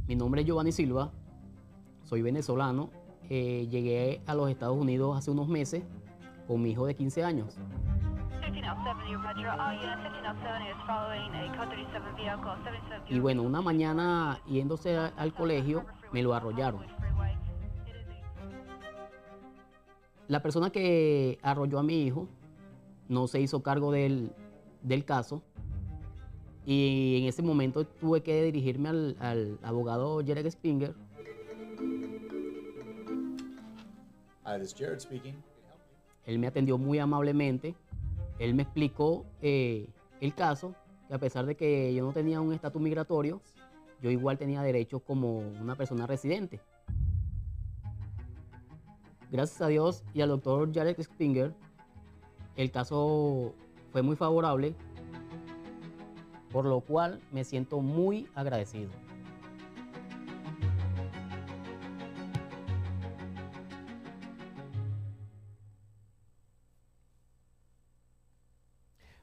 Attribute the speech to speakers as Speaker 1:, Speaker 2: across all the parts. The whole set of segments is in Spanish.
Speaker 1: Mi nombre es Giovanni Silva, soy venezolano. Llegué a los Estados Unidos hace unos meses con mi hijo de 15 años. Y bueno, una mañana yéndose al colegio, me lo arrollaron. La persona que arrolló a mi hijo no se hizo cargo del caso. Y en ese momento tuve que dirigirme al abogado Jared Springer.
Speaker 2: Hi, this is Jared speaking.
Speaker 1: Él me atendió muy amablemente. Él me explicó el caso, que a pesar de que yo no tenía un estatus migratorio, yo igual tenía derechos como una persona residente. Gracias a Dios y al doctor Jared Springer, el caso fue muy favorable, por lo cual me siento muy agradecido.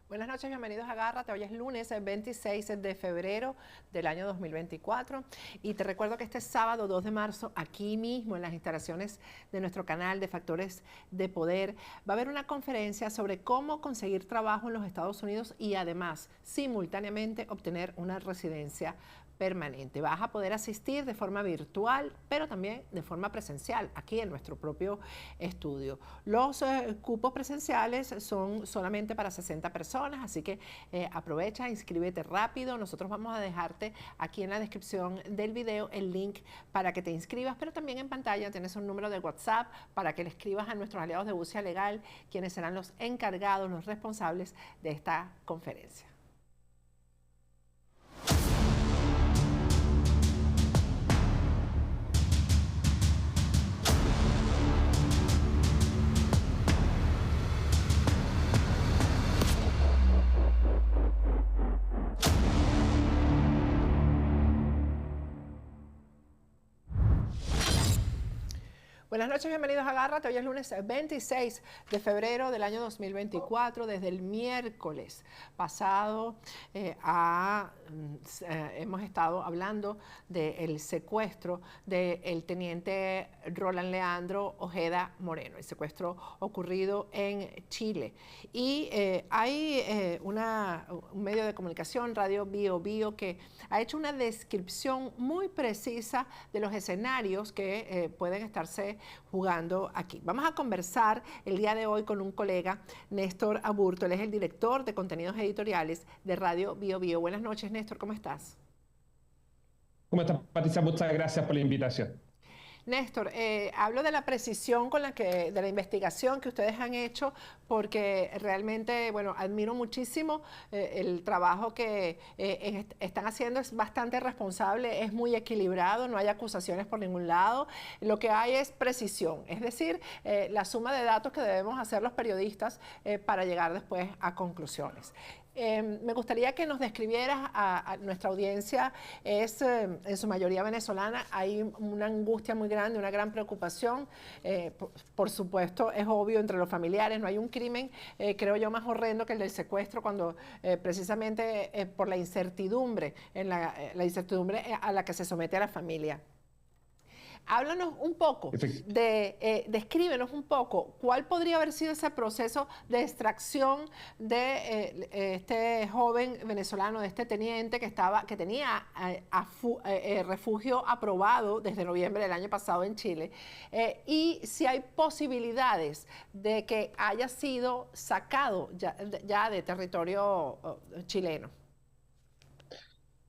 Speaker 3: Buenas noches, bienvenidos a Agárrate. Hoy es lunes, el 26 de febrero del año 2024. Y te recuerdo que este sábado 2 de marzo, aquí mismo en las instalaciones de nuestro canal de Factores de Poder, va a haber una conferencia sobre cómo conseguir trabajo en los Estados Unidos y además, simultáneamente, obtener una residencia permanente. Vas a poder asistir de forma virtual, pero también de forma presencial, aquí en nuestro propio estudio. Los cupos presenciales son solamente para 60 personas, así que aprovecha, inscríbete rápido. Nosotros vamos a dejarte aquí en la descripción del video el link para que te inscribas, pero también en pantalla tienes un número de WhatsApp para que le escribas a nuestros aliados de Bucia Legal, quienes serán los encargados, los responsables de esta conferencia. Buenas noches, bienvenidos a Agárrate. Hoy es lunes 26 de febrero del año 2024. Desde el miércoles pasado hemos estado hablando del secuestro del teniente Roland Leandro Ojeda Moreno, el secuestro ocurrido en Chile. Y hay un medio de comunicación, Radio Bio Bio, que ha hecho una descripción muy precisa de los escenarios que pueden estarse jugando aquí. Vamos a conversar el día de hoy con un colega, Néstor Aburto. Él es el director de contenidos editoriales de Radio Bio Bio. Buenas noches, Néstor, ¿cómo estás?
Speaker 4: ¿Cómo estás, Patricia? Muchas gracias por la invitación.
Speaker 3: Néstor, hablo de la precisión de la investigación que ustedes han hecho, porque realmente, bueno, admiro muchísimo el trabajo que están haciendo. Es bastante responsable, es muy equilibrado, no hay acusaciones por ningún lado. Lo que hay es precisión, es decir, la suma de datos que debemos hacer los periodistas para llegar después a conclusiones. Me gustaría que nos describieras a nuestra audiencia. Es en su mayoría venezolana. Hay una angustia muy grande, una gran preocupación. Por supuesto, es obvio entre los familiares. No hay un crimen, creo yo, más horrendo que el del secuestro, cuando precisamente por la incertidumbre, la incertidumbre a la que se somete a la familia. Háblanos un poco, descríbenos un poco cuál podría haber sido ese proceso de extracción de este joven venezolano, de este teniente que tenía refugio aprobado desde noviembre del año pasado en Chile, y si hay posibilidades de que haya sido sacado ya de territorio chileno.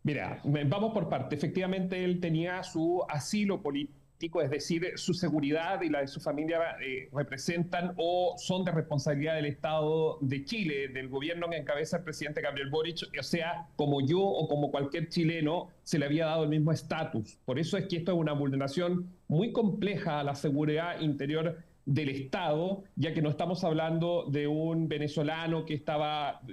Speaker 4: Mira, vamos por parte. Efectivamente, él tenía su asilo político, es decir, su seguridad y la de su familia representan o son de responsabilidad del Estado de Chile, del gobierno que encabeza el presidente Gabriel Boric. O sea, como yo o como cualquier chileno, se le había dado el mismo estatus. Por eso es que esto es una vulneración muy compleja a la seguridad interior del Estado, ya que no estamos hablando de un venezolano que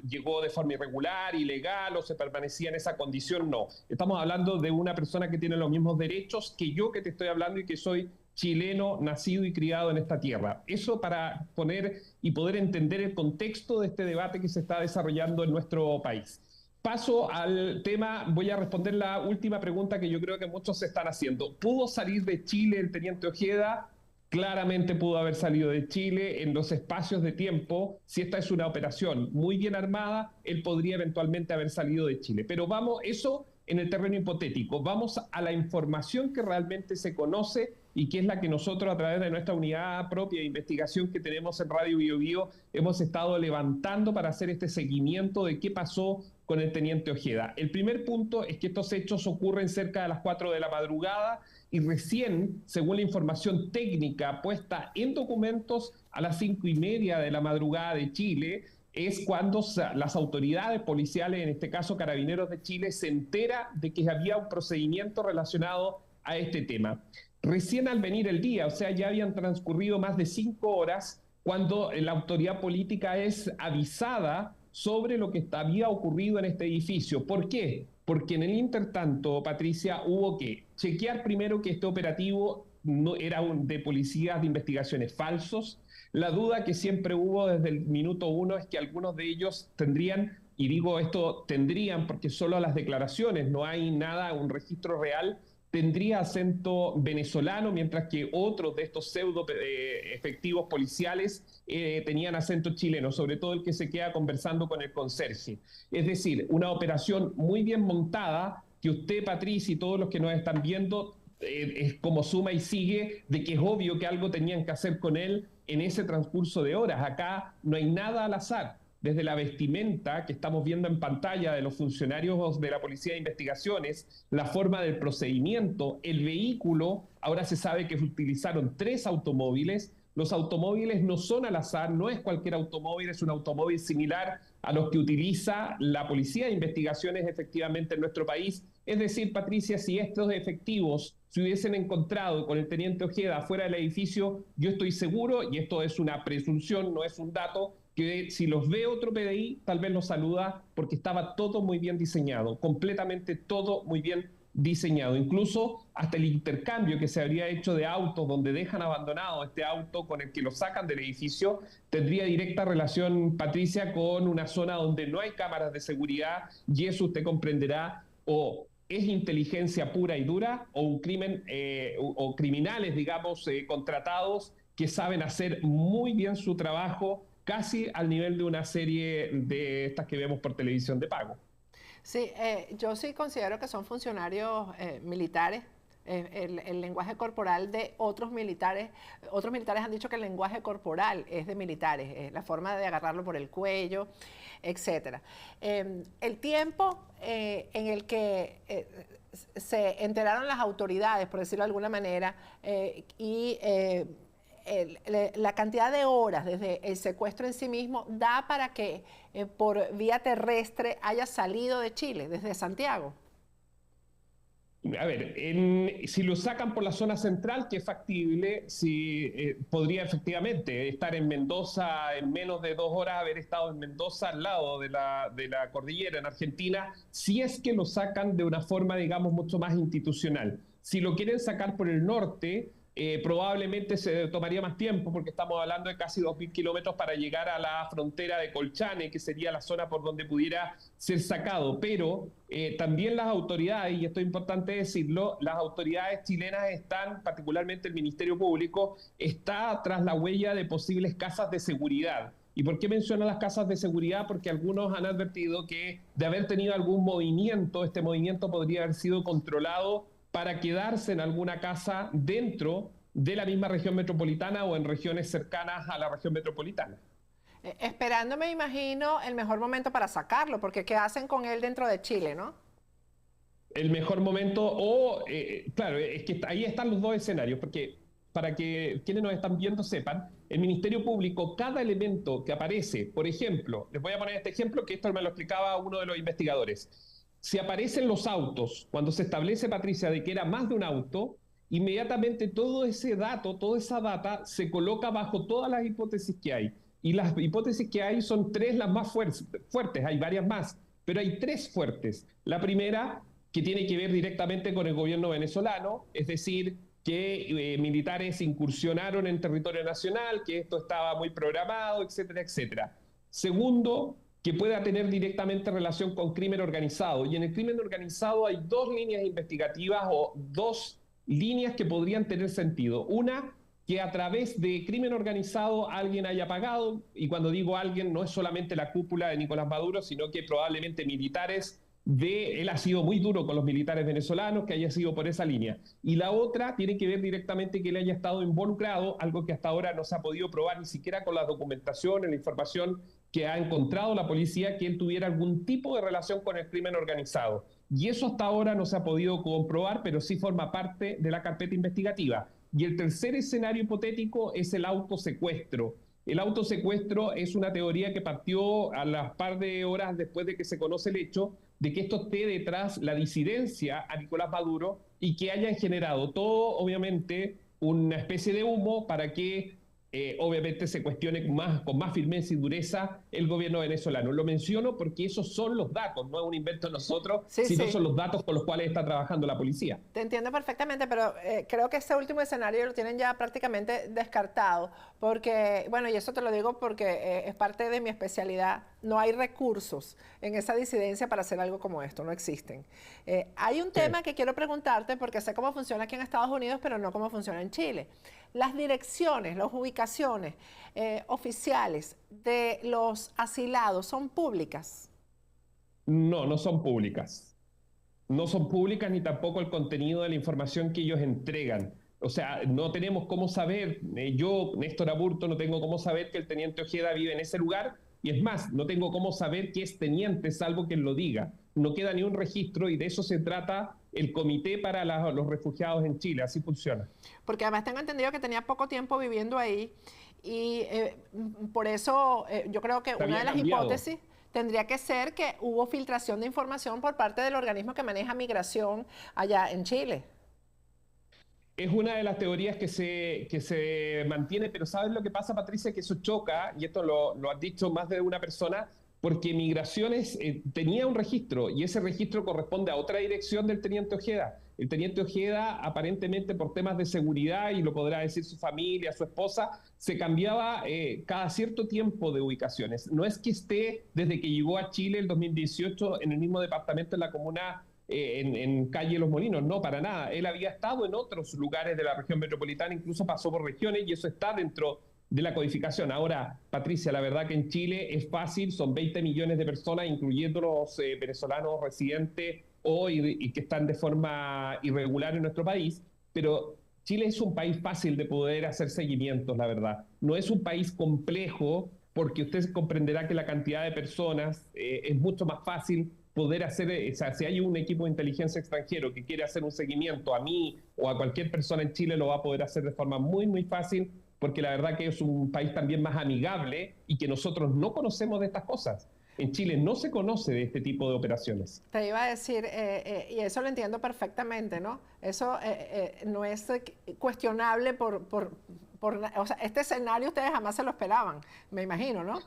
Speaker 4: llegó de forma irregular, ilegal, o se permanecía en esa condición. No, estamos hablando de una persona que tiene los mismos derechos que yo, que te estoy hablando y que soy chileno, nacido y criado en esta tierra. Eso para poner y poder entender el contexto de este debate que se está desarrollando en nuestro país. Paso al tema, voy a responder la última pregunta que yo creo que muchos se están haciendo. ¿Pudo salir de Chile el teniente Ojeda? Claramente pudo haber salido de Chile en los espacios de tiempo. Si esta es una operación muy bien armada, él podría eventualmente haber salido de Chile. Pero vamos, eso en el terreno hipotético. Vamos a la información que realmente se conoce y que es la que nosotros a través de nuestra unidad propia de investigación que tenemos en Radio Bio Bio hemos estado levantando para hacer este seguimiento de qué pasó con el teniente Ojeda. El primer punto es que estos hechos ocurren cerca de las 4 de la madrugada y recién, según la información técnica puesta en documentos, a las 5:30 de la madrugada de Chile, es cuando las autoridades policiales, en este caso Carabineros de Chile, se entera de que había un procedimiento relacionado a este tema. Recién al venir el día, o sea, ya habían transcurrido más de 5 horas, cuando la autoridad política es avisada sobre lo que había ocurrido en este edificio. ¿Por qué? Porque en el intertanto, Patricia, hubo que chequear primero que este operativo no era de policías de investigaciones falsos. La duda que siempre hubo desde el minuto 1 es que algunos de ellos tendrían, y digo esto tendrían porque solo las declaraciones, no hay nada, un registro real, tendría acento venezolano, mientras que otros de estos pseudo efectivos policiales tenían acento chileno, sobre todo el que se queda conversando con el conserje. Es decir, una operación muy bien montada que usted, Patricia, y todos los que nos están viendo, es como suma y sigue de que es obvio que algo tenían que hacer con él en ese transcurso de horas. Acá no hay nada al azar. Desde la vestimenta que estamos viendo en pantalla de los funcionarios de la Policía de Investigaciones, la forma del procedimiento, el vehículo, ahora se sabe que utilizaron 3 automóviles. Los automóviles no son al azar, no es cualquier automóvil, es un automóvil similar a los que utiliza la Policía de Investigaciones efectivamente en nuestro país. Es decir, Patricia, si estos efectivos se hubiesen encontrado con el teniente Ojeda fuera del edificio, yo estoy seguro, y esto es una presunción, no es un dato, que si los ve otro PDI, tal vez los saluda porque estaba todo muy bien diseñado, completamente todo muy bien diseñado. Incluso hasta el intercambio que se habría hecho de autos donde dejan abandonado este auto con el que lo sacan del edificio, tendría directa relación, Patricia, con una zona donde no hay cámaras de seguridad, y eso usted comprenderá, o es inteligencia pura y dura, o un crimen, o criminales, digamos, contratados que saben hacer muy bien su trabajo, casi al nivel de una serie de estas que vemos por televisión de pago.
Speaker 3: Sí, yo sí considero que son funcionarios militares. El lenguaje corporal de otros militares han dicho que el lenguaje corporal es de militares, la forma de agarrarlo por el cuello, etcétera. El tiempo en el que se enteraron las autoridades, por decirlo de alguna manera, la cantidad de horas desde el secuestro en sí mismo da para que por vía terrestre haya salido de Chile, desde Santiago.
Speaker 4: A ver, si lo sacan por la zona central, que es factible, podría efectivamente estar en Mendoza en menos de 2 horas, haber estado en Mendoza al lado de la cordillera en Argentina, si es que lo sacan de una forma, digamos, mucho más institucional. Si lo quieren sacar por el norte, probablemente se tomaría más tiempo porque estamos hablando de casi 2.000 kilómetros para llegar a la frontera de Colchane, que sería la zona por donde pudiera ser sacado. Pero también las autoridades, y esto es importante decirlo, las autoridades chilenas están, particularmente el Ministerio Público, está tras la huella de posibles casas de seguridad. ¿Y por qué menciono las casas de seguridad? Porque algunos han advertido que de haber tenido algún movimiento, este movimiento podría haber sido controlado para quedarse en alguna casa dentro de la misma región metropolitana o en regiones cercanas a la región metropolitana.
Speaker 3: Esperando, me imagino, el mejor momento para sacarlo, porque ¿qué hacen con él dentro de Chile, no?
Speaker 4: El mejor momento, claro, es que ahí están los dos escenarios, porque para que quienes nos están viendo sepan, el Ministerio Público, cada elemento que aparece, por ejemplo, les voy a poner este ejemplo, que esto me lo explicaba uno de los investigadores. Si aparecen los autos, cuando se establece, Patricia, de que era más de un auto, inmediatamente todo ese dato, toda esa data se coloca bajo todas las hipótesis que hay. Y las hipótesis que hay son 3 las más fuertes, hay varias más, pero hay 3 fuertes. La primera, que tiene que ver directamente con el gobierno venezolano, es decir, que militares incursionaron en territorio nacional, que esto estaba muy programado, etcétera, etcétera. Segundo, que pueda tener directamente relación con crimen organizado. Y en el crimen organizado hay dos líneas investigativas o dos líneas que podrían tener sentido. Una, que a través de crimen organizado alguien haya pagado, y cuando digo alguien no es solamente la cúpula de Nicolás Maduro, sino que probablemente militares él ha sido muy duro con los militares venezolanos, que haya sido por esa línea. Y la otra tiene que ver directamente que él haya estado involucrado, algo que hasta ahora no se ha podido probar ni siquiera con la documentación, la información que ha encontrado la policía, que él tuviera algún tipo de relación con el crimen organizado. Y eso hasta ahora no se ha podido comprobar, pero sí forma parte de la carpeta investigativa. Y el tercer escenario hipotético es el autosecuestro. El autosecuestro es una teoría que partió a las par de horas después de que se conoce el hecho de que esto esté detrás la disidencia a Nicolás Maduro y que hayan generado todo, obviamente, una especie de humo para que obviamente se cuestione con más firmeza y dureza el gobierno venezolano. Lo menciono porque esos son los datos, no es un invento de nosotros, sino son los datos con los cuales está trabajando la policía.
Speaker 3: Te entiendo perfectamente, pero creo que ese último escenario lo tienen ya prácticamente descartado, porque, bueno, y eso te lo digo porque es parte de mi especialidad, no hay recursos en esa disidencia para hacer algo como esto, no existen. Hay un tema que quiero preguntarte, porque sé cómo funciona aquí en Estados Unidos, pero no cómo funciona en Chile. Las direcciones, las ubicaciones oficiales de los asilados son públicas.
Speaker 4: No, no son públicas. No son públicas ni tampoco el contenido de la información que ellos entregan. O sea, no tenemos cómo saber, yo, Néstor Aburto, no tengo cómo saber que el teniente Ojeda vive en ese lugar, y es más, no tengo cómo saber que es teniente, salvo que él lo diga. No queda ni un registro, y de eso se trata el Comité para los Refugiados en Chile, así funciona.
Speaker 3: Porque además tengo entendido que tenía poco tiempo viviendo ahí, y por eso yo creo que una de las hipótesis tendría que ser que hubo filtración de información por parte del organismo que maneja migración allá en Chile.
Speaker 4: Es una de las teorías que se mantiene, pero ¿sabes lo que pasa, Patricia? Que eso choca, y esto lo ha dicho más de una persona, porque Migraciones tenía un registro, y ese registro corresponde a otra dirección del teniente Ojeda. El teniente Ojeda, aparentemente por temas de seguridad, y lo podrá decir su familia, su esposa, se cambiaba cada cierto tiempo de ubicaciones. No es que esté desde que llegó a Chile el 2018 en el mismo departamento en la comuna en calle Los Molinos, no, para nada. Él había estado en otros lugares de la región metropolitana, incluso pasó por regiones, y eso está dentro de la codificación. Ahora, Patricia, la verdad que en Chile es fácil, son 20 millones de personas, incluyendo los venezolanos residentes y que están de forma irregular en nuestro país, pero Chile es un país fácil de poder hacer seguimientos, la verdad. No es un país complejo, porque usted comprenderá que la cantidad de personas es mucho más fácil poder hacer, o sea, si hay un equipo de inteligencia extranjero que quiere hacer un seguimiento a mí o a cualquier persona en Chile, lo va a poder hacer de forma muy, muy fácil, porque la verdad que es un país también más amigable y que nosotros no conocemos de estas cosas. En Chile no se conoce de este tipo de operaciones.
Speaker 3: Te iba a decir, y eso lo entiendo perfectamente, ¿no? Eso no es cuestionable o sea, este escenario ustedes jamás se lo esperaban, me imagino, ¿no?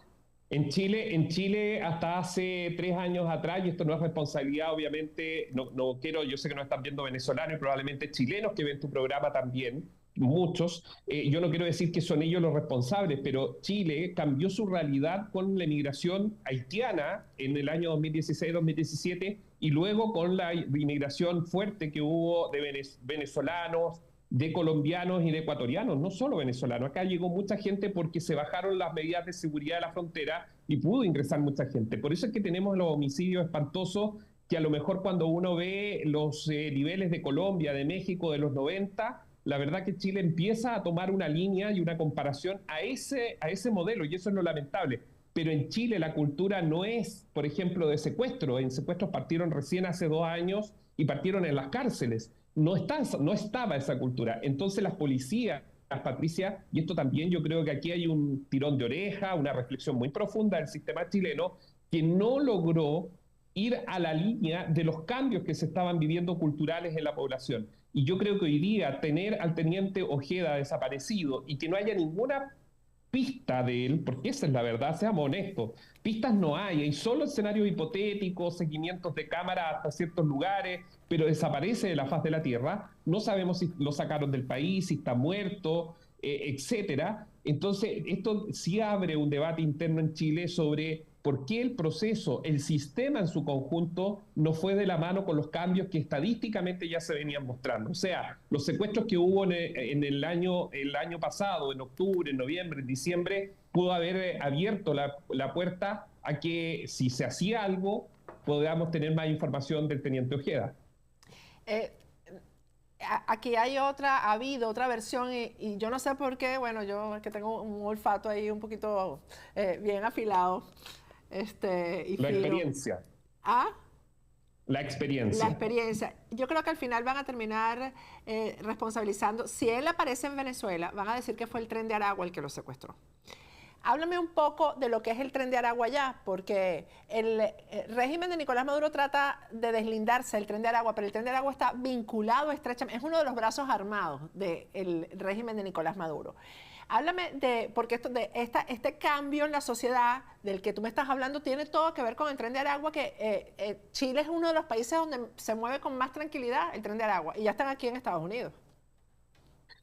Speaker 4: En Chile hasta hace 3 años atrás, y esto no es responsabilidad, obviamente, no quiero, yo sé que nos están viendo venezolanos y probablemente chilenos que ven tu programa también, muchos, yo no quiero decir que son ellos los responsables, pero Chile cambió su realidad con la inmigración haitiana en el año 2016-2017 y luego con la inmigración fuerte que hubo de venezolanos, de colombianos y de ecuatorianos, no solo venezolanos. Acá llegó mucha gente porque se bajaron las medidas de seguridad de la frontera y pudo ingresar mucha gente. Por eso es que tenemos los homicidios espantosos que a lo mejor cuando uno ve los niveles de Colombia, de México de los 90, la verdad que Chile empieza a tomar una línea y una comparación a ese modelo, y eso es lo lamentable. Pero en Chile la cultura no es, por ejemplo, de secuestro. En secuestros partieron recién hace 2 años y partieron en las cárceles. No estaba esa cultura. Entonces las policías, Patricia, y esto también yo creo que aquí hay un tirón de oreja, una reflexión muy profunda del sistema chileno, que no logró ir a la línea de los cambios que se estaban viviendo culturales en la población. Y yo creo que hoy día tener al teniente Ojeda desaparecido y que no haya ninguna pista de él, porque esa es la verdad, seamos honestos, pistas no hay solo escenarios hipotéticos, seguimientos de cámara hasta ciertos lugares, pero desaparece de la faz de la tierra, no sabemos si lo sacaron del país, si está muerto, etcétera. Entonces, esto sí abre un debate interno en Chile sobre por qué el proceso, el sistema en su conjunto, no fue de la mano con los cambios que estadísticamente ya se venían mostrando. O sea, los secuestros que hubo en el año pasado, en octubre, en noviembre, en diciembre, pudo haber abierto la puerta a que si se hacía algo, podamos tener más información del teniente Ojeda.
Speaker 3: Aquí ha habido otra versión y yo no sé por qué, bueno, yo que tengo un olfato ahí un poquito bien afilado. Y
Speaker 4: la experiencia.
Speaker 3: ¿Ah?
Speaker 4: La experiencia.
Speaker 3: La experiencia. Yo creo que al final van a terminar responsabilizando. Si él aparece en Venezuela, van a decir que fue el Tren de Aragua el que lo secuestró. Háblame un poco de lo que es el Tren de Aragua allá, porque el régimen de Nicolás Maduro trata de deslindarse del Tren de Aragua, pero el Tren de Aragua está vinculado estrechamente, es uno de los brazos armados del régimen de Nicolás Maduro. Háblame porque este cambio en la sociedad del que tú me estás hablando tiene todo que ver con el Tren de Aragua, que Chile es uno de los países donde se mueve con más tranquilidad el Tren de Aragua, y ya están aquí en Estados Unidos.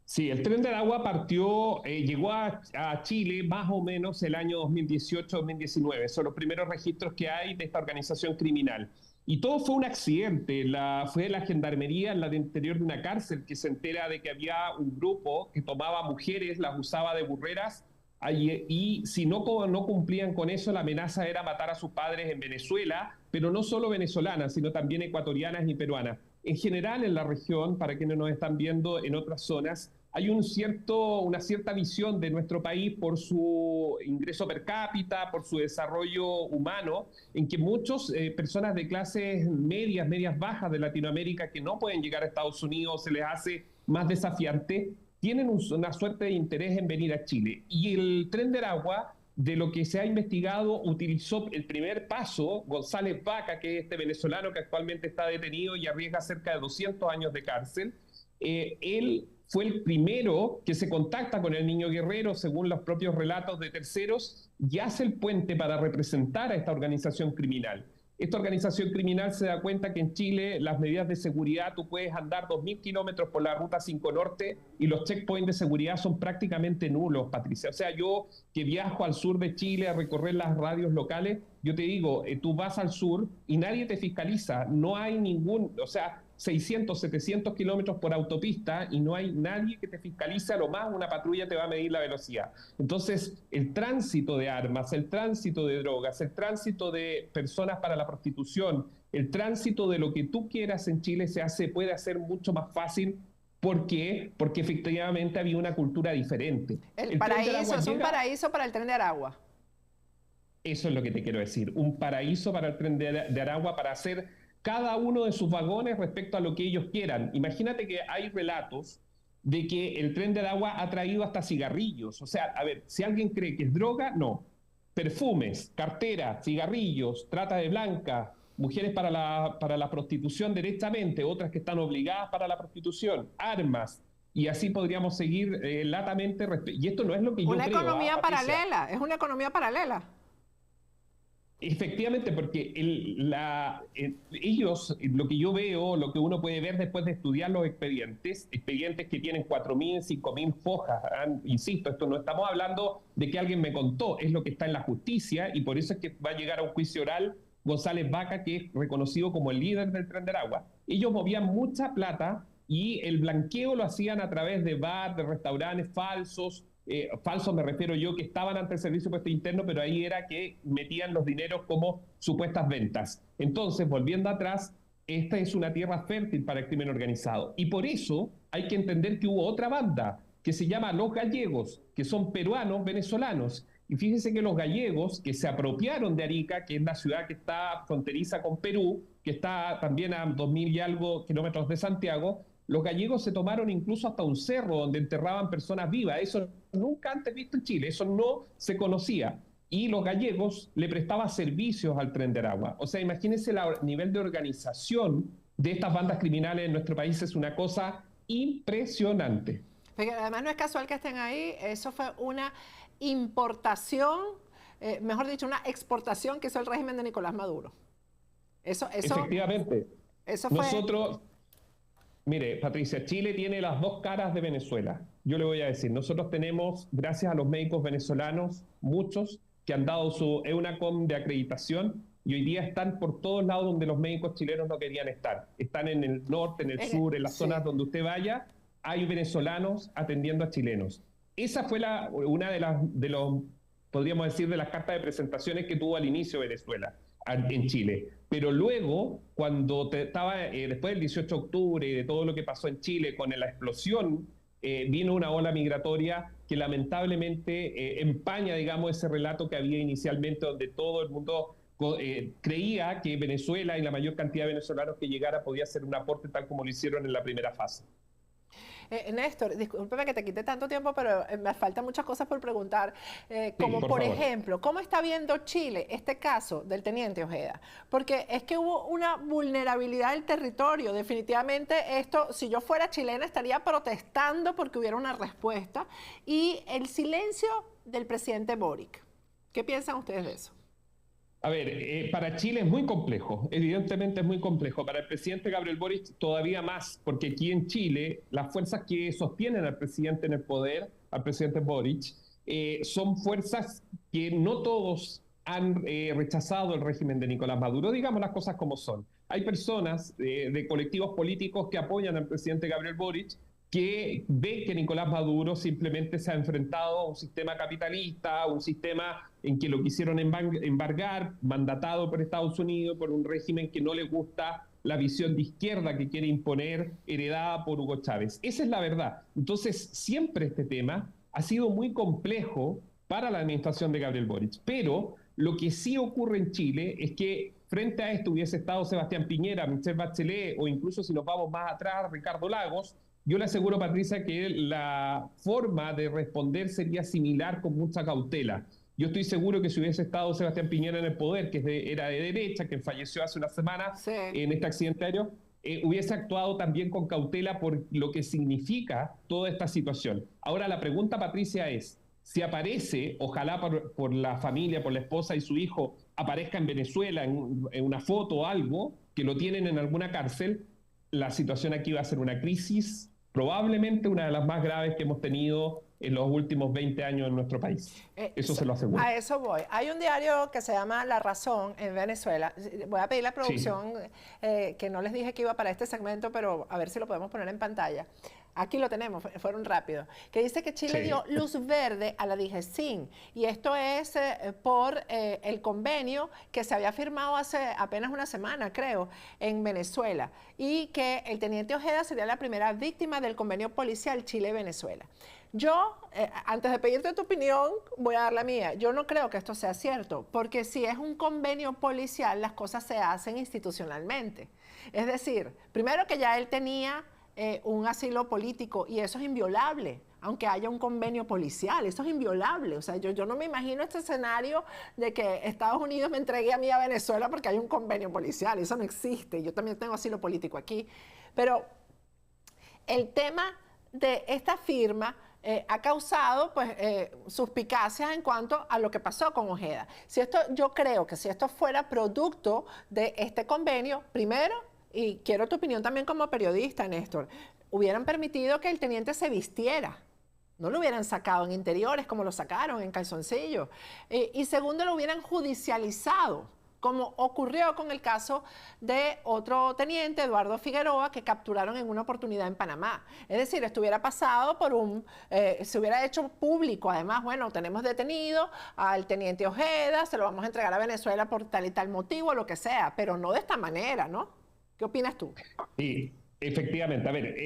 Speaker 4: Sí, el Tren de Aragua llegó a Chile más o menos el año 2018-2019. Son los primeros registros que hay de esta organización criminal. Y todo fue un accidente. Fue la gendarmería en la interior de una cárcel que se entera de que había un grupo que tomaba mujeres, las usaba de burreras, y si no cumplían con eso, la amenaza era matar a sus padres en Venezuela, pero no solo venezolanas, sino también ecuatorianas y peruanas. En general, en la región, para quienes nos están viendo en otras zonas, hay una cierta visión de nuestro país por su ingreso per cápita, por su desarrollo humano, en que muchas personas de clases medias bajas de Latinoamérica que no pueden llegar a Estados Unidos, se les hace más desafiante, tienen una suerte de interés en venir a Chile. Y el Tren de Aragua, de lo que se ha investigado, utilizó el primer paso, González Vaca, que es este venezolano que actualmente está detenido y arriesga cerca de 200 años de cárcel. Él fue el primero que se contacta con el niño guerrero, según los propios relatos de terceros, y hace el puente para representar a esta organización criminal. Esta organización criminal se da cuenta que en Chile las medidas de seguridad, tú puedes andar 2.000 kilómetros por la Ruta 5 Norte y los checkpoints de seguridad son prácticamente nulos, Patricia. O sea, yo que viajo al sur de Chile a recorrer las radios locales, yo te digo, tú vas al sur y nadie te fiscaliza, no hay o sea, 600, 700 kilómetros por autopista y no hay nadie que te fiscalice, a lo más una patrulla te va a medir la velocidad. Entonces, el tránsito de armas, el tránsito de drogas, el tránsito de personas para la prostitución, el tránsito de lo que tú quieras en Chile puede hacer mucho más fácil. ¿Por qué? Porque efectivamente había una cultura diferente.
Speaker 3: El paraíso es un paraíso para el Tren de Aragua.
Speaker 4: Eso es lo que te quiero decir, un paraíso para el Tren de Aragua, para hacer cada uno de sus vagones respecto a lo que ellos quieran. Imagínate que hay relatos de que el Tren de Aragua ha traído hasta cigarrillos. O sea, a ver, si alguien cree que es droga, no. Perfumes, cartera, cigarrillos, trata de blancas, mujeres para la prostitución directamente, otras que están obligadas para la prostitución, armas, y así podríamos seguir latamente. Y esto no es lo que yo creo.
Speaker 3: Una economía paralela, es una economía paralela.
Speaker 4: Efectivamente, porque ellos, lo que yo veo, lo que uno puede ver después de estudiar los expedientes que tienen 4.000, 5.000 fojas, insisto, esto no estamos hablando de que alguien me contó, es lo que está en la justicia, y por eso es que va a llegar a un juicio oral González Vaca, que es reconocido como el líder del Tren de Aragua. Ellos movían mucha plata y el blanqueo lo hacían a través de bar, de restaurantes falsos. Falsos me refiero yo, que estaban ante el Servicio de Impuesto Interno, pero ahí era que metían los dineros como supuestas ventas. Entonces, volviendo atrás, esta es una tierra fértil para el crimen organizado. Y por eso hay que entender que hubo otra banda que se llama Los Gallegos, que son peruanos, venezolanos. Y fíjense que los gallegos, que se apropiaron de Arica, que es la ciudad que está fronteriza con Perú, que está también a 2.000 y algo kilómetros de Santiago, los gallegos se tomaron incluso hasta un cerro donde enterraban personas vivas. Eso nunca antes visto en Chile, eso no se conocía. Y los gallegos le prestaban servicios al Tren de Aragua. O sea, imagínense el nivel de organización de estas bandas criminales en nuestro país, es una cosa impresionante.
Speaker 3: Porque además no es casual que estén ahí, eso fue una importación, mejor dicho, una exportación que hizo el régimen de Nicolás Maduro.
Speaker 4: Efectivamente.
Speaker 3: Eso fue...
Speaker 4: Nosotros... Mire, Patricia, Chile tiene las dos caras de Venezuela. Yo le voy a decir, nosotros tenemos, gracias a los médicos venezolanos, muchos, que han dado su EUNACOM de acreditación y hoy día están por todos lados donde los médicos chilenos no querían estar. Están en el norte, en el sur, en las zonas donde usted vaya, hay venezolanos atendiendo a chilenos. Esa fue una de los, podríamos decir, de las cartas de presentaciones que tuvo al inicio Venezuela en Chile. Pero luego, cuando estaba después del 18 de octubre y de todo lo que pasó en Chile con la explosión, vino una ola migratoria que lamentablemente empaña, digamos, ese relato que había inicialmente, donde todo el mundo creía que Venezuela y la mayor cantidad de venezolanos que llegara podía hacer un aporte tal como lo hicieron en la primera fase.
Speaker 3: Néstor, discúlpeme que te quite tanto tiempo, pero me faltan muchas cosas por preguntar. Como
Speaker 4: sí,
Speaker 3: por
Speaker 4: favor.
Speaker 3: ejemplo, ¿cómo está viendo Chile este caso del teniente Ojeda? Porque es que hubo una vulnerabilidad del territorio. Definitivamente esto, si yo fuera chilena, estaría protestando porque hubiera una respuesta. Y el silencio del presidente Boric. ¿Qué piensan ustedes de eso?
Speaker 4: A ver, para Chile es muy complejo, evidentemente es muy complejo. Para el presidente Gabriel Boric todavía más, porque aquí en Chile las fuerzas que sostienen al presidente en el poder, al presidente Boric, son fuerzas que no todos han rechazado el régimen de Nicolás Maduro. Digamos las cosas como son. Hay personas de colectivos políticos que apoyan al presidente Gabriel Boric, que ve que Nicolás Maduro simplemente se ha enfrentado a un sistema capitalista, a un sistema en que lo quisieron embargar, mandatado por Estados Unidos, por un régimen que no le gusta la visión de izquierda que quiere imponer, heredada por Hugo Chávez. Esa es la verdad. Entonces, siempre este tema ha sido muy complejo para la administración de Gabriel Boric. Pero lo que sí ocurre en Chile es que frente a esto hubiese estado Sebastián Piñera, Michelle Bachelet, o incluso si nos vamos más atrás, Ricardo Lagos. Yo le aseguro, Patricia, que la forma de responder sería similar con mucha cautela. Yo estoy seguro que si hubiese estado Sebastián Piñera en el poder, que era de derecha, que falleció hace una semana en este accidente aéreo, hubiese actuado también con cautela por lo que significa toda esta situación. Ahora la pregunta, Patricia, es, si aparece, ojalá por la familia, por la esposa y su hijo, aparezca en Venezuela en una foto o algo, que lo tienen en alguna cárcel, la situación aquí va a ser una crisis, probablemente una de las más graves que hemos tenido en los últimos 20 años en nuestro país. Eso se lo aseguro.
Speaker 3: A eso voy. Hay un diario que se llama La Razón en Venezuela. Voy a pedir la producción, que no les dije que iba para este segmento, pero a ver si lo podemos poner en pantalla. Aquí lo tenemos, fueron rápidos. Que dice que Chile dio luz verde a la DIGESIN. Y esto es por el convenio que se había firmado hace apenas una semana, creo, en Venezuela. Y que el teniente Ojeda sería la primera víctima del convenio policial Chile-Venezuela. Yo, antes de pedirte tu opinión, voy a dar la mía. Yo no creo que esto sea cierto, porque si es un convenio policial, las cosas se hacen institucionalmente. Es decir, primero que ya él tenía un asilo político y eso es inviolable, aunque haya un convenio policial, eso es inviolable. O sea, yo no me imagino este escenario de que Estados Unidos me entregue a mí a Venezuela porque hay un convenio policial, eso no existe. Yo también tengo asilo político aquí. Pero el tema de esta firma ha causado pues, suspicacias en cuanto a lo que pasó con Ojeda. Yo creo que si esto fuera producto de este convenio, primero, y quiero tu opinión también como periodista, Néstor, hubieran permitido que el teniente se vistiera. No lo hubieran sacado en interiores como lo sacaron, en calzoncillos. Y segundo, lo hubieran judicializado, como ocurrió con el caso de otro teniente, Eduardo Figueroa, que capturaron en una oportunidad en Panamá. Es decir, estuviera pasado por se hubiera hecho público. Además, bueno, tenemos detenido al teniente Ojeda, se lo vamos a entregar a Venezuela por tal y tal motivo, lo que sea, pero no de esta manera, ¿no? ¿Qué opinas tú?
Speaker 4: Sí, efectivamente. A ver,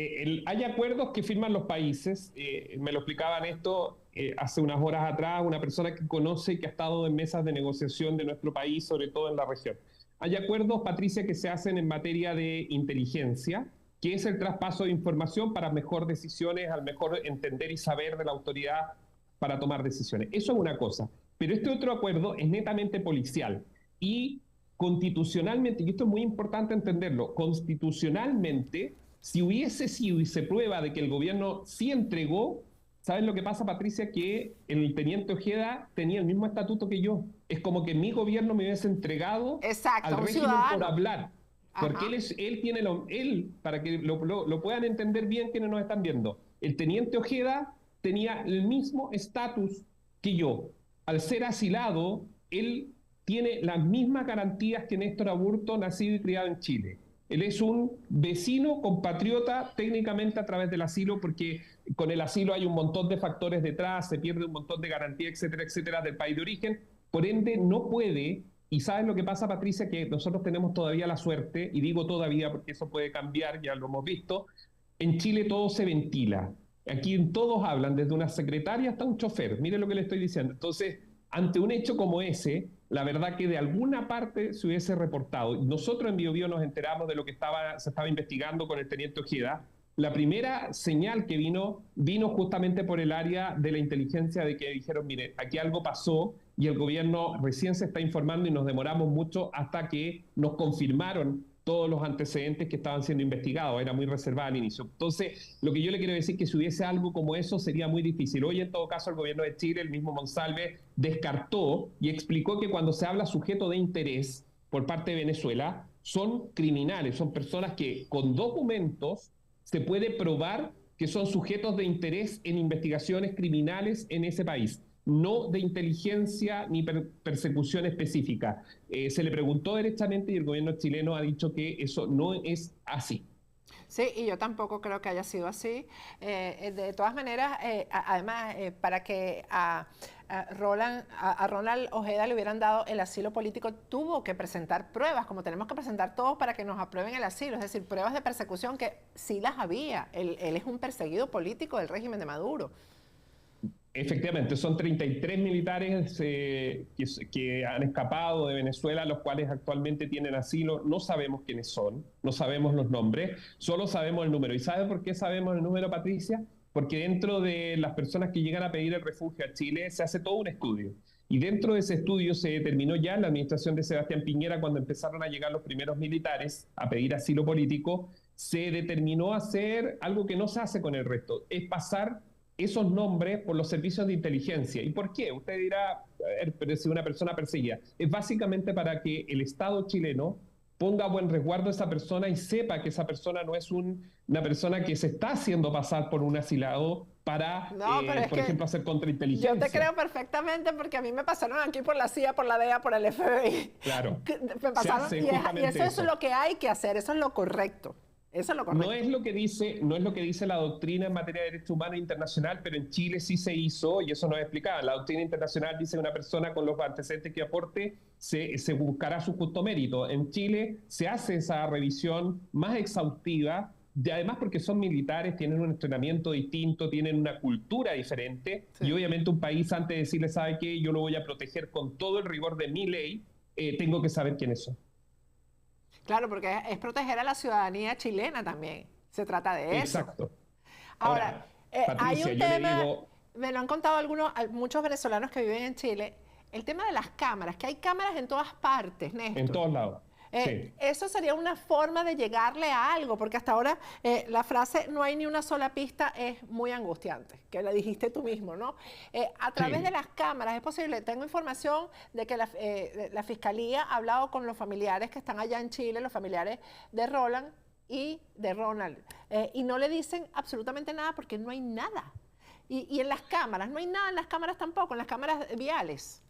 Speaker 4: hay acuerdos que firman los países. Me lo explicaban esto hace unas horas atrás, una persona que conoce y que ha estado en mesas de negociación de nuestro país, sobre todo en la región. Hay acuerdos, Patricia, que se hacen en materia de inteligencia, que es el traspaso de información para mejor decisiones, al mejor entender y saber de la autoridad para tomar decisiones. Eso es una cosa. Pero este otro acuerdo es netamente policial y constitucionalmente, y esto es muy importante entenderlo, constitucionalmente, si hubiese sido y se prueba de que el gobierno sí entregó, ¿sabes lo que pasa, Patricia? Que el teniente Ojeda tenía el mismo estatuto que yo. Es como que mi gobierno me hubiese entregado al régimen por hablar. Porque él tiene para que lo puedan entender bien quienes nos están viendo, el teniente Ojeda tenía el mismo estatus que yo. al ser asilado, él tiene las mismas garantías que Néstor Aburto, nacido y criado en Chile. Él es un vecino compatriota técnicamente a través del asilo, porque con el asilo hay un montón de factores detrás, se pierde un montón de garantías, etcétera, etcétera, del país de origen. Por ende, no puede, y ¿sabes lo que pasa, Patricia? Que nosotros tenemos todavía la suerte, y digo todavía porque eso puede cambiar, ya lo hemos visto, en Chile todo se ventila. Aquí todos hablan, desde una secretaria hasta un chofer. Mire lo que le estoy diciendo. Entonces, ante un hecho como ese, la verdad que de alguna parte se hubiese reportado. Nosotros en Biobío nos enteramos de lo que se estaba investigando con el teniente Ojeda. La primera señal que vino justamente por el área de la inteligencia, de que dijeron, mire, aquí algo pasó y el gobierno recién se está informando, y nos demoramos mucho hasta que nos confirmaron todos los antecedentes que estaban siendo investigados. Era muy reservada al inicio. Entonces, lo que yo le quiero decir es que si hubiese algo como eso sería muy difícil. Hoy, en todo caso, el gobierno de Chile, el mismo Monsalve, descartó y explicó que cuando se habla sujeto de interés por parte de Venezuela, son criminales, son personas que con documentos se puede probar que son sujetos de interés en investigaciones criminales en ese país, no de inteligencia ni persecución específica. Se le preguntó derechamente y el gobierno chileno ha dicho que eso no es así.
Speaker 3: Sí, y yo tampoco creo que haya sido así. De todas maneras, además, para que a Ronald Ojeda le hubieran dado el asilo político, tuvo que presentar pruebas, como tenemos que presentar todos para que nos aprueben el asilo, es decir, pruebas de persecución que sí las había. Él es un perseguido político del régimen de Maduro.
Speaker 4: Efectivamente, son 33 militares que han escapado de Venezuela, los cuales actualmente tienen asilo. No sabemos quiénes son, no sabemos los nombres, solo sabemos el número. ¿Y sabe por qué sabemos el número, Patricia? Porque dentro de las personas que llegan a pedir el refugio a Chile se hace todo un estudio. Y dentro de ese estudio se determinó ya en la administración de Sebastián Piñera, cuando empezaron a llegar los primeros militares a pedir asilo político, se determinó hacer algo que no se hace con el resto, es pasar esos nombres por los servicios de inteligencia. ¿Y por qué? Usted dirá, pero si una persona perseguida. Es básicamente para que el Estado chileno ponga a buen resguardo a esa persona y sepa que esa persona no es una persona que se está haciendo pasar por un asilado para, por ejemplo, hacer contrainteligencia.
Speaker 3: Yo te creo perfectamente, porque a mí me pasaron aquí por la CIA, por la DEA, por el FBI.
Speaker 4: Claro.
Speaker 3: Me pasaron, y eso es lo que hay que hacer, eso es lo correcto. Eso es lo correcto.
Speaker 4: No es lo que dice la doctrina en materia de derechos humanos internacional, pero en Chile sí se hizo, y eso nos explicaba. La doctrina internacional dice que una persona con los antecedentes que aporte se buscará su justo mérito. En Chile se hace esa revisión más exhaustiva, además porque son militares, tienen un entrenamiento distinto, tienen una cultura diferente, sí. Y obviamente un país, antes de decirle, ¿sabe qué? Yo lo voy a proteger con todo el rigor de mi ley, tengo que saber quiénes son.
Speaker 3: Claro, porque es proteger a la ciudadanía chilena también. Se trata de eso.
Speaker 4: Exacto.
Speaker 3: Ahora,
Speaker 4: Patricia,
Speaker 3: hay un tema, me lo han contado muchos venezolanos que viven en Chile, el tema de las cámaras, que hay cámaras en todas partes, Néstor.
Speaker 4: En todos lados. Sí.
Speaker 3: Eso sería una forma de llegarle a algo, porque hasta ahora la frase "no hay ni una sola pista" es muy angustiante, que la dijiste tú mismo, ¿no? A través de las cámaras es posible. Tengo información de que la Fiscalía ha hablado con los familiares que están allá en Chile, los familiares de Roland y de Ronald, y no le dicen absolutamente nada porque no hay nada. Y en las cámaras, no hay nada en las cámaras tampoco, en las cámaras viales.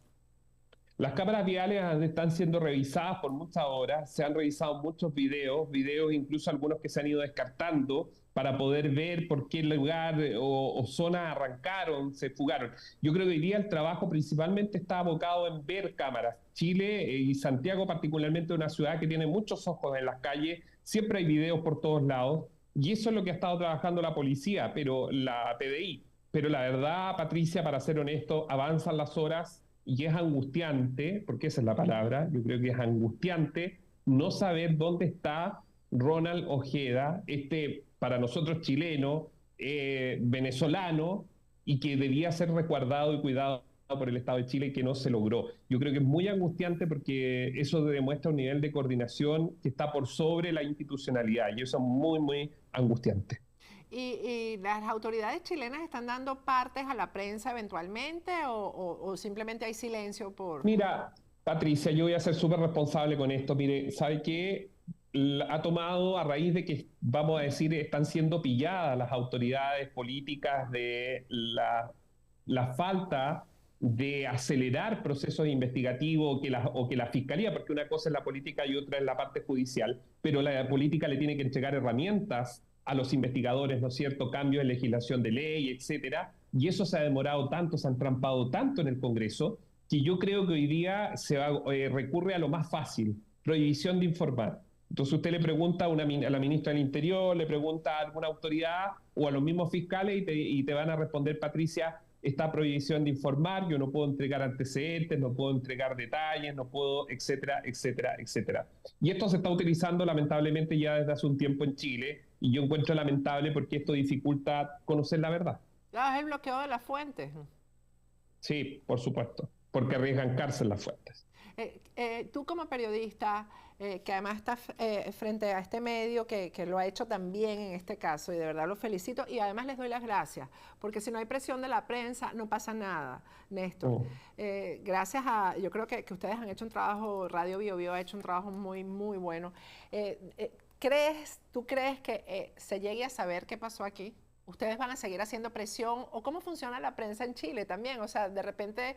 Speaker 4: Las cámaras viales están siendo revisadas por muchas horas, se han revisado muchos videos incluso algunos que se han ido descartando para poder ver por qué lugar o zona arrancaron, se fugaron. Yo creo que hoy día el trabajo principalmente está abocado en ver cámaras. Chile y Santiago particularmente, una ciudad que tiene muchos ojos en las calles, siempre hay videos por todos lados, y eso es lo que ha estado trabajando la policía, pero la PDI. Pero la verdad, Patricia, para ser honesto, avanzan las horas, y es angustiante, porque esa es la palabra, yo creo que es angustiante no saber dónde está Ronald Ojeda, para nosotros chileno, venezolano, y que debía ser resguardado y cuidado por el Estado de Chile y que no se logró. Yo creo que es muy angustiante porque eso demuestra un nivel de coordinación que está por sobre la institucionalidad, y eso es muy, muy angustiante.
Speaker 3: ¿Y las autoridades chilenas están dando partes a la prensa eventualmente o simplemente hay silencio por...?
Speaker 4: Mira, Patricia, yo voy a ser súper responsable con esto. Mire, ¿sabe qué? Ha tomado, a raíz de que, vamos a decir, están siendo pilladas las autoridades políticas de la falta de acelerar procesos investigativos o que la fiscalía, porque una cosa es la política y otra es la parte judicial, pero la política le tiene que entregar herramientas a los investigadores, ¿no es cierto?, cambios en legislación de ley, etcétera, y eso se ha demorado tanto, se han trampado tanto en el Congreso, que yo creo que hoy día recurre a lo más fácil, prohibición de informar. Entonces usted le pregunta a la ministra del Interior, le pregunta a alguna autoridad o a los mismos fiscales y te van a responder, Patricia, esta prohibición de informar, yo no puedo entregar antecedentes, no puedo entregar detalles, no puedo, etcétera, etcétera, etcétera. Y esto se está utilizando lamentablemente ya desde hace un tiempo en Chile, y yo encuentro lamentable porque esto dificulta conocer la verdad.
Speaker 3: Claro, es el bloqueo de las fuentes.
Speaker 4: Sí, por supuesto, porque arriesgan cárcel las fuentes.
Speaker 3: Tú como periodista, que además estás frente a este medio que lo ha hecho también en este caso, y de verdad lo felicito, y además les doy las gracias, porque si no hay presión de la prensa, no pasa nada, Néstor. Gracias a, yo creo que ustedes han hecho un trabajo, Radio Bio Bio ha hecho un trabajo muy, muy bueno. ¿Tú crees que se llegue a saber qué pasó aquí? ¿Ustedes van a seguir haciendo presión? ¿O cómo funciona la prensa en Chile también? O sea, de repente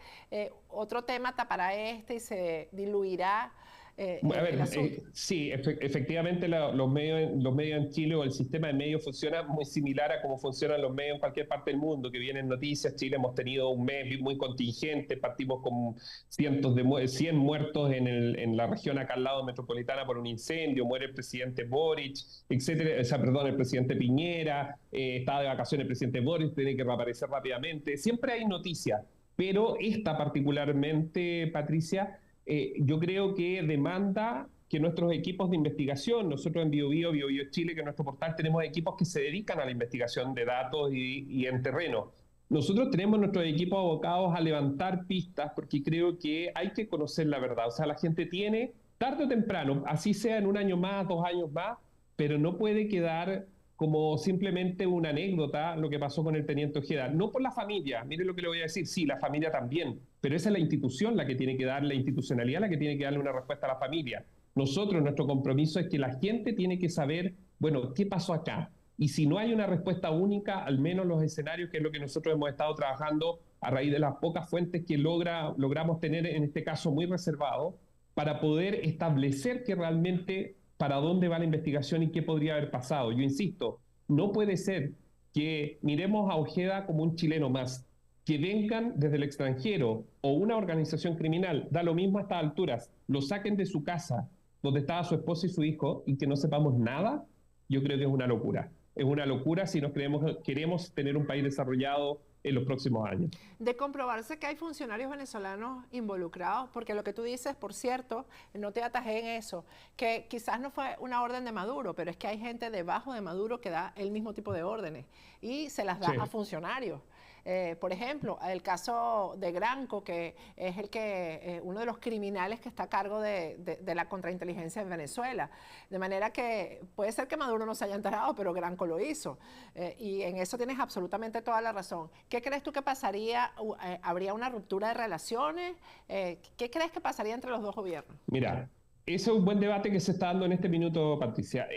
Speaker 3: otro tema tapará este y se diluirá el asunto.
Speaker 4: Sí, efectivamente los medios en Chile o el sistema de medios funciona muy similar a cómo funcionan los medios en cualquier parte del mundo, que vienen noticias. Chile hemos tenido un mes muy contingente, partimos con 100 muertos en la región acá al lado metropolitana por un incendio, muere el presidente Boric, etcétera, el presidente Piñera, estaba de vacaciones el presidente Boric, tiene que reaparecer rápidamente. Siempre hay noticias, pero esta particularmente, Patricia, yo creo que demanda que nuestros equipos de investigación, nosotros en Bio Bio Chile, que en nuestro portal tenemos equipos que se dedican a la investigación de datos y en terreno. Nosotros tenemos nuestros equipos abocados a levantar pistas porque creo que hay que conocer la verdad. O sea, la gente tiene, tarde o temprano, así sea en un año más, 2 años más, pero no puede quedar como simplemente una anécdota lo que pasó con el teniente Ojeda. No por la familia, mire lo que le voy a decir, sí, la familia también, pero esa es la institución la que tiene que dar, la institucionalidad la que tiene que darle una respuesta a la familia. Nosotros, nuestro compromiso es que la gente tiene que saber, bueno, ¿qué pasó acá? Y si no hay una respuesta única, al menos los escenarios, que es lo que nosotros hemos estado trabajando a raíz de las pocas fuentes que logramos tener, en este caso muy reservado, para poder establecer que realmente para dónde va la investigación y qué podría haber pasado. Yo insisto, no puede ser que miremos a Ojeda como un chileno más, que vengan desde el extranjero o una organización criminal, da lo mismo a estas alturas, lo saquen de su casa, donde estaba su esposa y su hijo, y que no sepamos nada. Yo creo que es una locura. Es una locura si queremos tener un país desarrollado en los próximos años.
Speaker 3: De comprobarse que hay funcionarios venezolanos involucrados, porque lo que tú dices, por cierto, no te atajé en eso, que quizás no fue una orden de Maduro, pero es que hay gente debajo de Maduro que da el mismo tipo de órdenes y se las da a funcionarios. Por ejemplo, el caso de Granco, que es uno de los criminales que está a cargo de la contrainteligencia en Venezuela. De manera que puede ser que Maduro no se haya enterado, pero Granco lo hizo. Y en eso tienes absolutamente toda la razón. ¿Qué crees tú que pasaría? ¿Habría una ruptura de relaciones? ¿Qué crees que pasaría entre los dos gobiernos?
Speaker 4: Mira, ese es un buen debate que se está dando en este minuto, Patricia.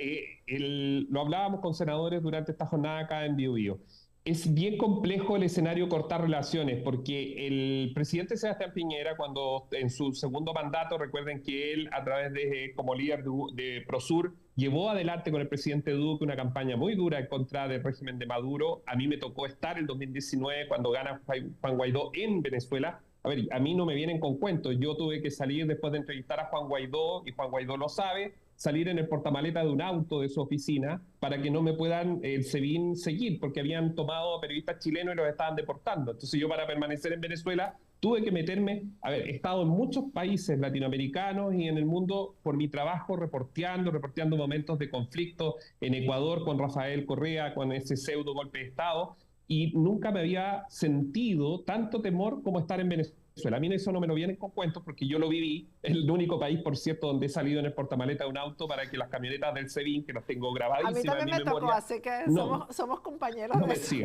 Speaker 4: Lo hablábamos con senadores durante esta jornada acá en Bio Bio. Es bien complejo el escenario cortar relaciones, porque el presidente Sebastián Piñera, cuando en su segundo mandato, recuerden que él, a través como líder de Prosur, llevó adelante con el presidente Duque una campaña muy dura en contra del régimen de Maduro. A mí me tocó estar en 2019 cuando gana Juan Guaidó en Venezuela. A ver, a mí no me vienen con cuentos. Yo tuve que salir después de entrevistar a Juan Guaidó, y Juan Guaidó lo sabe, salir en el portamaleta de un auto de su oficina para que no me puedan el SEBIN seguir, porque habían tomado a periodistas chilenos y los estaban deportando. Entonces yo, para permanecer en Venezuela, tuve que meterme. A ver, he estado en muchos países latinoamericanos y en el mundo por mi trabajo reporteando momentos de conflicto en Ecuador con Rafael Correa, con ese pseudo golpe de Estado, y nunca me había sentido tanto temor como estar en Venezuela. A mí eso no me lo vienen con cuentos porque yo lo viví. Es el único país, por cierto, donde he salido en el portamaleta de un auto para que las camionetas del SEBIN, que las tengo grabadísimas en mi memoria...
Speaker 3: A mí también me tocó, así que somos compañeros de eso.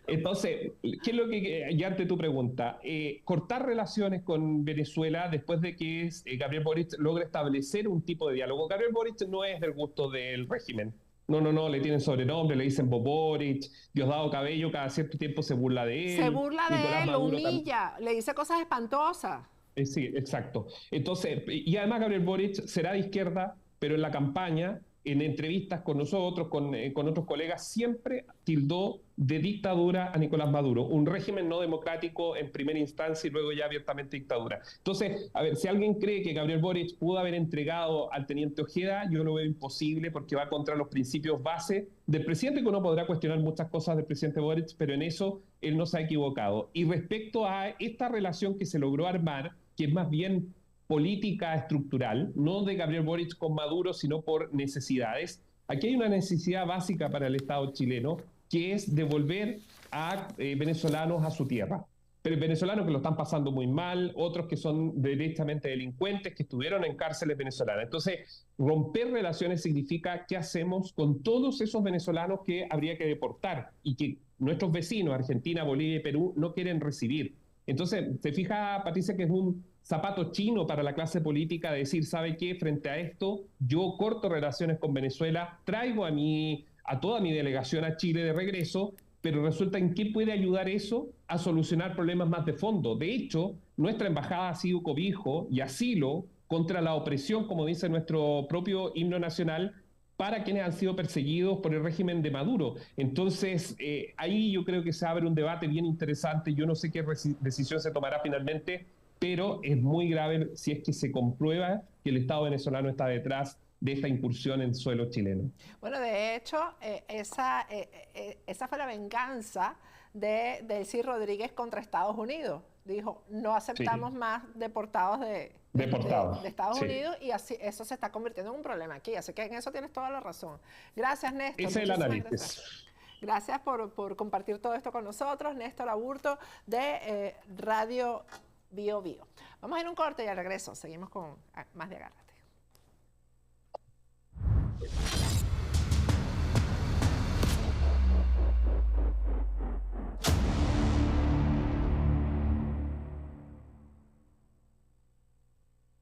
Speaker 4: Entonces, ¿qué es lo que, ya ante tu pregunta? Cortar relaciones con Venezuela después de que Gabriel Boric logre establecer un tipo de diálogo. Gabriel Boric no es del gusto del régimen. No, le tienen sobrenombre, le dicen Boric, Diosdado Cabello cada cierto tiempo se burla de él.
Speaker 3: Se burla de
Speaker 4: Nicolás
Speaker 3: él, lo
Speaker 4: Maduro
Speaker 3: humilla, le dice cosas espantosas.
Speaker 4: Sí, exacto. Entonces, y además Gabriel Boric será de izquierda, pero en la campaña, en entrevistas con nosotros, con otros colegas, siempre tildó de dictadura a Nicolás Maduro, un régimen no democrático en primera instancia y luego ya abiertamente dictadura. Entonces, a ver, si alguien cree que Gabriel Boric pudo haber entregado al teniente Ojeda, yo lo veo imposible porque va contra los principios base del presidente, que uno podrá cuestionar muchas cosas del presidente Boric, pero en eso él no se ha equivocado. Y respecto a esta relación que se logró armar, que es más bien política estructural, no de Gabriel Boric con Maduro, sino por necesidades. Aquí hay una necesidad básica para el Estado chileno, que es devolver a venezolanos a su tierra. Pero venezolanos que lo están pasando muy mal, otros que son directamente delincuentes, que estuvieron en cárceles venezolanas. Entonces, romper relaciones significa qué hacemos con todos esos venezolanos que habría que deportar y que nuestros vecinos, Argentina, Bolivia y Perú, no quieren recibir. Entonces, se fija, Patricia, que es un zapato chino para la clase política de decir, ¿sabe qué? Frente a esto, yo corto relaciones con Venezuela, traigo a toda mi delegación a Chile de regreso, pero resulta en qué puede ayudar eso a solucionar problemas más de fondo. De hecho, nuestra embajada ha sido cobijo y asilo contra la opresión, como dice nuestro propio himno nacional, para quienes han sido perseguidos por el régimen de Maduro. Entonces, ahí yo creo que se abre un debate bien interesante. Yo no sé qué decisión se tomará finalmente, pero es muy grave si es que se comprueba que el Estado venezolano está detrás de esta incursión en suelo chileno.
Speaker 3: Bueno, de hecho, esa fue la venganza de Delcy Rodríguez contra Estados Unidos. Dijo, no aceptamos más deportados de Estados Unidos, y así eso se está convirtiendo en un problema aquí. Así que en eso tienes toda la razón. Gracias, Néstor.
Speaker 4: Ese es el análisis.
Speaker 3: Gracias por compartir todo esto con nosotros. Néstor Aburto de Radio Bio Bio. Vamos a ir a un corte y al regreso seguimos con más de Agárrate.